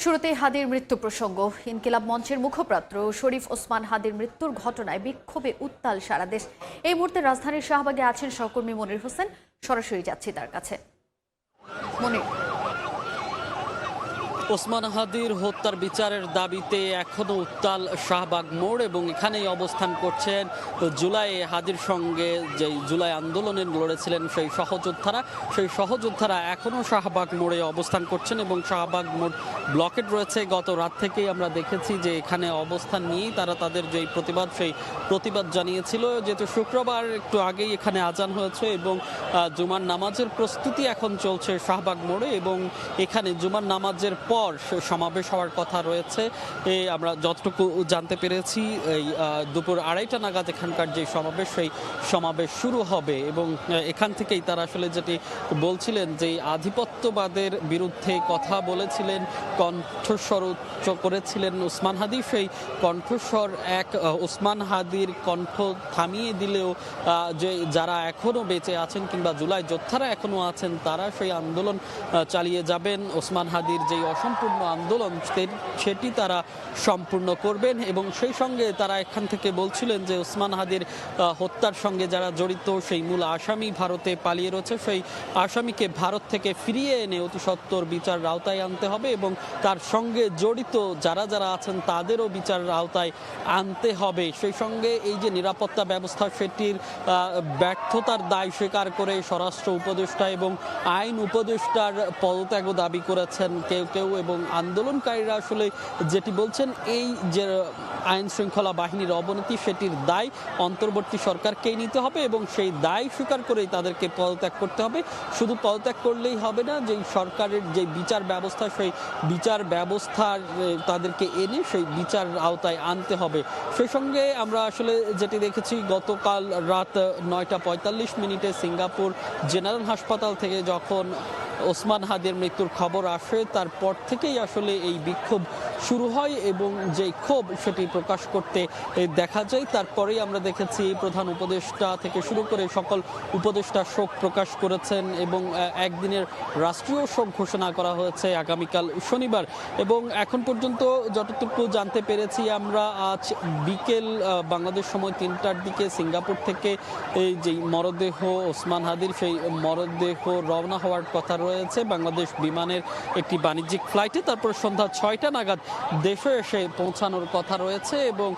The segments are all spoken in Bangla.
শুরুতেই হাদির মৃত্যু প্রসঙ্গ। ইনকিলাব মঞ্চের মুখপাত্র শরীফ ওসমান হাদির মৃত্যুর ঘটনায় বিক্ষোভে উত্তাল সারা দেশ। এই মুহূর্তে রাজধানীর শাহবাগে আছেন সহকর্মী মনির হোসেন। সরাসরি যাচ্ছি তার কাছে। মনির, ওসমান হাদির হত্যার বিচারের দাবিতে এখনো উত্তাল শাহবাগ মোড় এবং এখানেই অবস্থান করছেন জুলাইয়ে হাদির সঙ্গে যে জুলাই আন্দোলনে লড়েছিলেন সেই সহযোদ্ধারা এখনো শাহবাগ মোড়ে অবস্থান করছেন এবং শাহবাগ মোড় ব্লকেট রয়েছে। গত রাত থেকেই আমরা দেখেছি যে এখানে অবস্থান নিয়েই তারা তাদের যে প্রতিবাদ জানিয়েছিল। যেহেতু শুক্রবার একটু আগেই এখানে আজান হয়েছে এবং জুমার নামাজের প্রস্তুতি এখন চলছে শাহবাগ মোড়ে এবং এখানে জুমার নামাজের পর সমাবেশ হওয়ার কথা রয়েছে। আমরা যতটুকু জানতে পেরেছি এই দুপুর 2:30 নাগাদ এখানকার যে সেই সমাবেশ শুরু হবে এবং এখান থেকেই তারা আসলে যেটি বলছিলেন যে আধিপত্যবাদের বিরুদ্ধে কথা বলেছিলেন, কণ্ঠস্বর উচ্চ করেছিলেন ওসমান হাদি। সেই কণ্ঠস্বর ওসমান হাদির কণ্ঠ থামিয়ে দিলেও যে যারা এখনো বেঁচে আছেন কিংবা জুলাই যোদ্ধারা এখনো আছেন তারা সেই আন্দোলন চালিয়ে যাবেন। ওসমান হাদির যেই অসম্পূর্ণ আন্দোলন সেটি তারা সম্পূর্ণ করবেন এবং সেই সঙ্গে তারা এখান থেকে বলছিলেন যে ওসমান হাদির হত্যার সঙ্গে যারা জড়িত সেই মূল আসামি ভারতে পালিয়ে রয়েছে, সেই আসামিকে ভারত থেকে ফিরিয়ে এনে অতি সত্বর বিচারের আওতায় আনতে হবে এবং তার সঙ্গে জড়িত যারা আছেন তাদেরও বিচারের আওতায় আনতে হবে। সেই সঙ্গে এই যে নিরাপত্তা ব্যবস্থা সেটির ব্যর্থতার দায় স্বীকার করে স্বরাষ্ট্র উপদেষ্টা এবং আইন উপদেষ্টার পদত্যাগও দাবি করেছেন কেউ এবং আন্দোলনকারীরা আসলে যেটি বলছেন এই যে আইন শৃঙ্খলা বাহিনীর অবনতি সেটির দায় অন্তর্বর্তী সরকারকেই নিতে হবে এবং সেই দায় স্বীকার করেই তাদেরকে পদত্যাগ করতে হবে। শুধু পদত্যাগ করলেই হবে না, যেই সরকারের যে বিচার ব্যবস্থা সেই বিচার ব্যবস্থার তাদেরকে এনে সেই বিচার আওতায় আনতে হবে। সেই সঙ্গে আমরা আসলে যেটি দেখেছি গতকাল রাত 9:45 সিঙ্গাপুর জেনারেল হাসপাতাল থেকে যখন ওসমান হাদির মৃত্যুর খবর আসে তারপর থেকেই আসলে এই বিক্ষোভ শুরু হয় এবং যে ক্ষোভ সেটি প্রকাশ করতে দেখা যায়। তারপরেই আমরা দেখেছি প্রধান উপদেষ্টা থেকে শুরু করে সকল উপদেষ্টা শোক প্রকাশ করেছেন এবং একদিনের রাষ্ট্রীয় শোক ঘোষণা করা হয়েছে আগামীকাল শনিবার। এবং এখন পর্যন্ত যতটুকু জানতে পেরেছি আমরা আজ বিকেল বাংলাদেশ সময় 3টার দিকে সিঙ্গাপুর থেকে এই যে মরদেহ ওসমান হাদির সেই মরদেহ রওনা হওয়ার কথা রয়েছে বাংলাদেশ বিমানের একটি বাণিজ্যিক ফ্লাইটে। তারপর সন্ধ্যা 6টা নাগাদ দেশে এসে পৌঁছানোর কথা রয়েছে এবং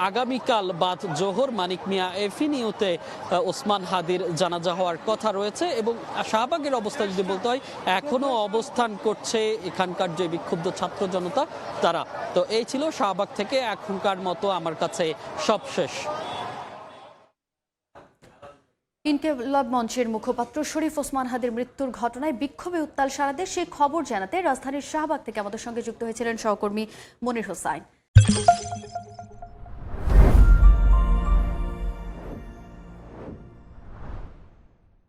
আগামীকাল বাদ জোহর মানিক মিয়া এভিনিউতে ওসমান হাদির জানাজা হওয়ার কথা রয়েছে। এবং শাহবাগের অবস্থা যদি বলতে হয় এখনো অবস্থান করছে এখানকার যে বিক্ষুব্ধ ছাত্র জনতা তারা। তো এই ছিল শাহবাগ থেকে এখনকার মতো আমার কাছে সব শেষ। ইনকিলাব মঞ্চের মুখপাত্র শরীফ ওসমান হাদির মৃত্যুর ঘটনায় বিক্ষোভে উত্তাল সারা দেশ। সেই খবর জানাতে রাজধানীর শাহবাগ থেকে আমাদের সঙ্গে যুক্ত হয়েছিলেন সহকর্মী মনির হোসেন।